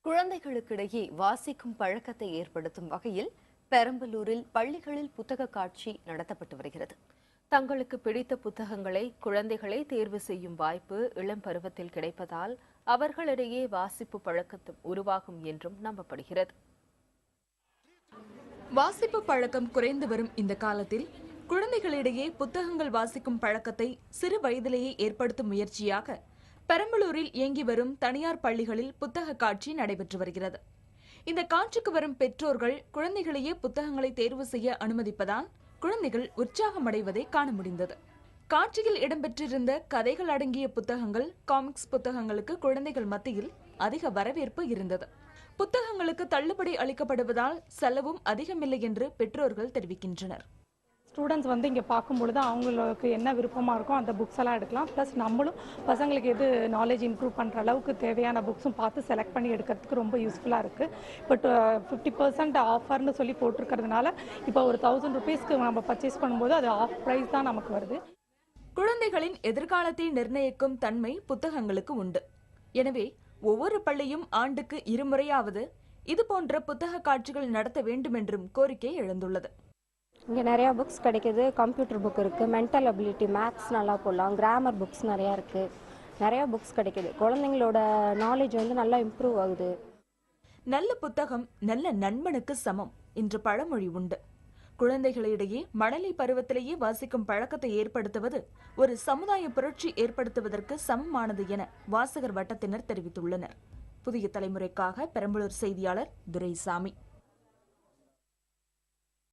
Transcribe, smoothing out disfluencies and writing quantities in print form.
குழந்தைகளுக்கிடையே வாசிக்கும் பழக்கத்தை ஏற்படுத்தும் வகையில் பெரம்பலூரில் பள்ளிகளில் புத்தக காட்சி நடத்தப்பட்டு வருகிறது. தங்களுக்கு பிடித்த புத்தகங்களை குழந்தைகளை தேர்வு செய்யும் வாய்ப்பு இளம் பருவத்தில் கிடைப்பதால் அவர்களிடையே வாசிப்பு பழக்கம் உருவாகும் என்றும் நம்பப்படுகிறது. வாசிப்பு பழக்கம் குறைந்து வரும் இந்த காலத்தில் குழந்தைகளிடையே புத்தகங்கள் வாசிக்கும் பழக்கத்தை சிறு வயதிலேயே ஏற்படுத்தும் முயற்சியாக பெரம்பலூரில் இயங்கி வரும் தனியார் பள்ளிகளில் புத்தக காட்சி நடைபெற்று வருகிறது. இந்த காட்சிக்கு வரும் பெற்றோர்கள் குழந்தைகளையே புத்தகங்களை தேர்வு செய்ய அனுமதிப்பதால் குழந்தைகள் உற்சாகமடைவதை காண முடிந்தது. காட்சியில் இடம்பெற்றிருந்த கதைகள் அடங்கிய புத்தகங்கள், காமிக்ஸ் புத்தகங்களுக்கு குழந்தைகள் மத்தியில் அதிக வரவேற்பு இருந்தது. புத்தகங்களுக்கு தள்ளுபடி அளிக்கப்படுவதால் செலவும் அதிகமில்லை என்று பெற்றோர்கள் தெரிவிக்கின்றனர். ஸ்டூடெண்ட்ஸ் இங்கே பார்க்கும்பொழுது அவங்களுக்கு என்ன விருப்பமாக இருக்கோ அந்த புக்ஸ் எல்லாம் எடுக்கலாம். ப்ளஸ் நம்மளும் பசங்களுக்கு எது நாலேஜ் இம்ப்ரூவ் பண்ணுற அளவுக்கு தேவையான புக்ஸும் பார்த்து செலக்ட் பண்ணி எடுக்கிறதுக்கு ரொம்ப யூஸ்ஃபுல்லாக இருக்குது. இப்போ 50% ஆஃபர்னு சொல்லி போட்டிருக்கிறதுனால இப்போ ஒரு 1000 rupeesக்கு நம்ம பர்ச்சேஸ் பண்ணும்போது அது ஆஃப் ப்ரைஸ் தான் நமக்கு வருது. குழந்தைகளின் எதிர்காலத்தை நிர்ணயிக்கும் தன்மை புத்தகங்களுக்கு உண்டு. எனவே ஒவ்வொரு பள்ளியும் ஆண்டுக்கு 2 முறையாவது இதுபோன்ற புத்தக காட்சிகள் நடத்த வேண்டும் என்றும் கோரிக்கை எழுந்துள்ளது. இங்கே நிறையா புக்ஸ் கிடைக்கிது. கம்ப்யூட்டர் புக் இருக்குது, மென்டல் அபிலிட்டி, மேத்ஸ் நல்லா போடலாம், கிராமர் புக்ஸ் நிறையா இருக்குது, நிறையா புக்ஸ் கிடைக்கிது. குழந்தைங்களோட நாலேஜ் நல்லா இம்ப்ரூவ் ஆகுது. நல்ல புத்தகம் நல்ல நண்பனுக்கு சமம் என்ற பழமொழி உண்டு. குழந்தைகளிடையே மழலை பருவத்திலேயே வாசிக்கும் பழக்கத்தை ஏற்படுத்துவது ஒரு சமுதாய புரட்சி ஏற்படுத்துவதற்கு சமமானது என வாசகர் வட்டத்தினர் தெரிவித்துள்ளனர். புதிய தலைமுறைக்காக பெரம்பலூர் செய்தியாளர் துரைசாமி.